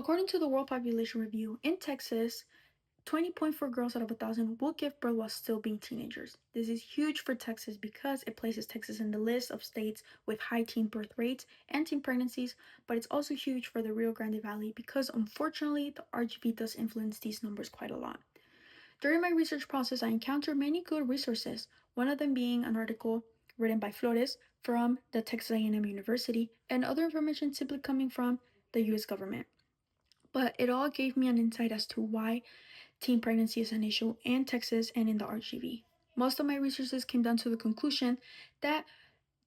According to the World Population Review, in Texas, 20.4 girls out of 1,000 will give birth while still being teenagers. This is huge for Texas because it places Texas in the list of states with high teen birth rates and teen pregnancies, but it's also huge for the Rio Grande Valley because unfortunately the RGB does influence these numbers quite a lot. During my research process, I encountered many good resources, one of them being an article written by Flores from the Texas A&M University and other information simply coming from the US government. But it all gave me an insight as to why teen pregnancy is an issue in Texas and in the RGV. Most of my researches came down to the conclusion that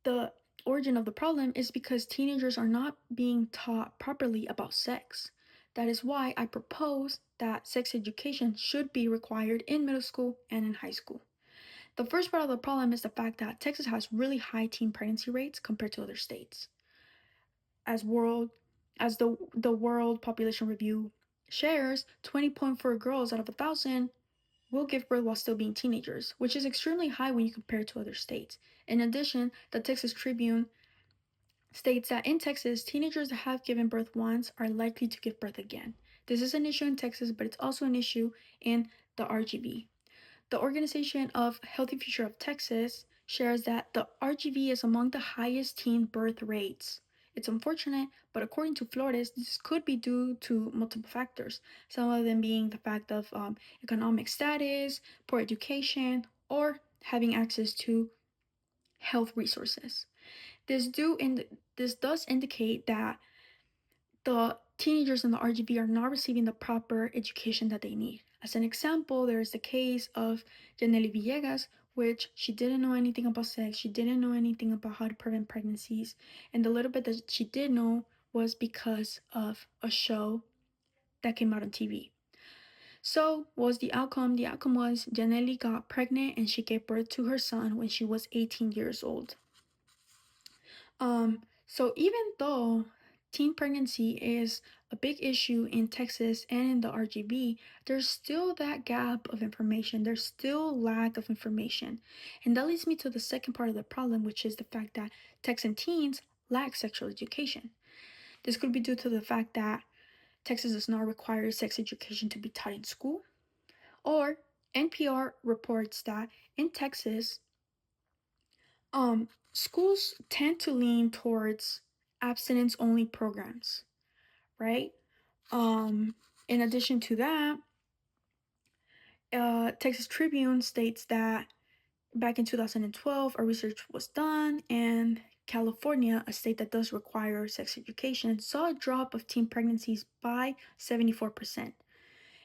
the origin of the problem is because teenagers are not being taught properly about sex. That is why I propose that sex education should be required in middle school and in high school. The first part of the problem is the fact that Texas has really high teen pregnancy rates compared to other states. As world as the World Population Review shares, 20.4 girls out of 1,000 will give birth while still being teenagers, which is extremely high when you compare it to other states. In addition, the Texas Tribune states that in Texas, teenagers that have given birth once are likely to give birth again. This is an issue in Texas, but it's also an issue in the RGV. The Organization of Healthy Future of Texas shares that the RGV is among the highest teen birth rates. It's unfortunate, but according to Flores, this could be due to multiple factors, some of them being the fact of economic status, poor education, or having access to health resources. This does indicate that the teenagers in the RGB are not receiving the proper education that they need. As an example, there is the case of Janely Villegas, which she didn't know anything about sex, she didn't know anything about how to prevent pregnancies, and the little bit that she did know was because of a show that came out on TV. So, what was the outcome? The outcome was Janely got pregnant and she gave birth to her son when she was 18 years old. So even though teen pregnancy is a big issue in Texas and in the RGB, there's still that gap of information. There's still lack of information. And that leads me to the second part of the problem, which is the fact that Texan teens lack sexual education. This could be due to the fact that Texas does not require sex education to be taught in school, or NPR reports that in Texas, schools tend to lean towards abstinence only programs, right? In addition to that, Texas Tribune states that back in 2012, a research was done, and California, a state that does require sex education, saw a drop of teen pregnancies by 74%.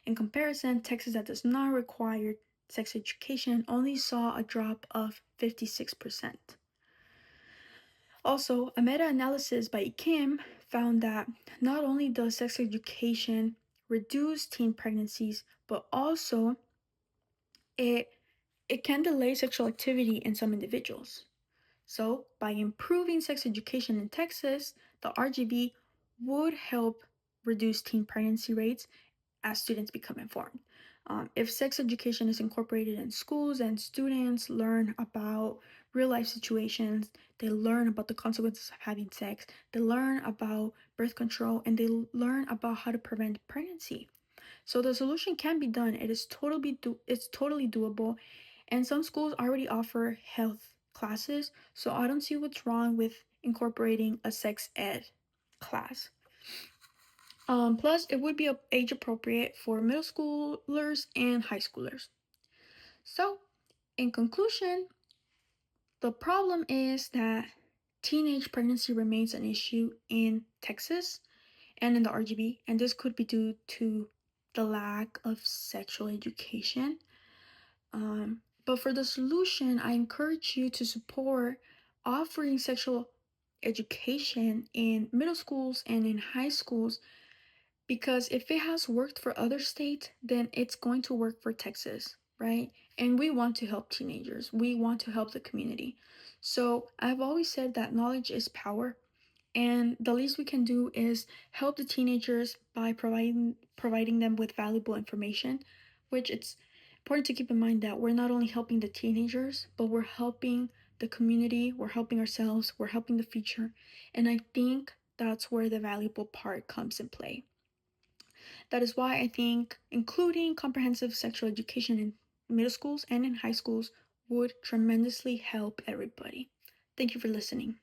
In comparison, Texas, that does not require sex education, only saw a drop of 56%. Also, a meta-analysis by Kim found that not only does sex education reduce teen pregnancies, but also it can delay sexual activity in some individuals. So, by improving sex education in Texas, the RGB would help reduce teen pregnancy rates as students become informed. If sex education is incorporated in schools and students learn about real life situations, they learn about the consequences of having sex, they learn about birth control, and they learn about how to prevent pregnancy. So the solution can be done. It's totally doable, and some schools already offer health classes. So I don't see what's wrong with incorporating a sex ed class. Plus, it would be age appropriate for middle schoolers and high schoolers. So, in conclusion, the problem is that teenage pregnancy remains an issue in Texas and in the RGB, and this could be due to the lack of sexual education. But for the solution, I encourage you to support offering sexual education in middle schools and in high schools, because if it has worked for other states, then it's going to work for Texas, right? And we want to help teenagers. We want to help the community. So I've always said that knowledge is power. And the least we can do is help the teenagers by providing them with valuable information, which it's important to keep in mind that we're not only helping the teenagers, but we're helping the community, we're helping ourselves, we're helping the future. And I think that's where the valuable part comes in play. That is why I think including comprehensive sexual education in middle schools and in high schools would tremendously help everybody. Thank you for listening.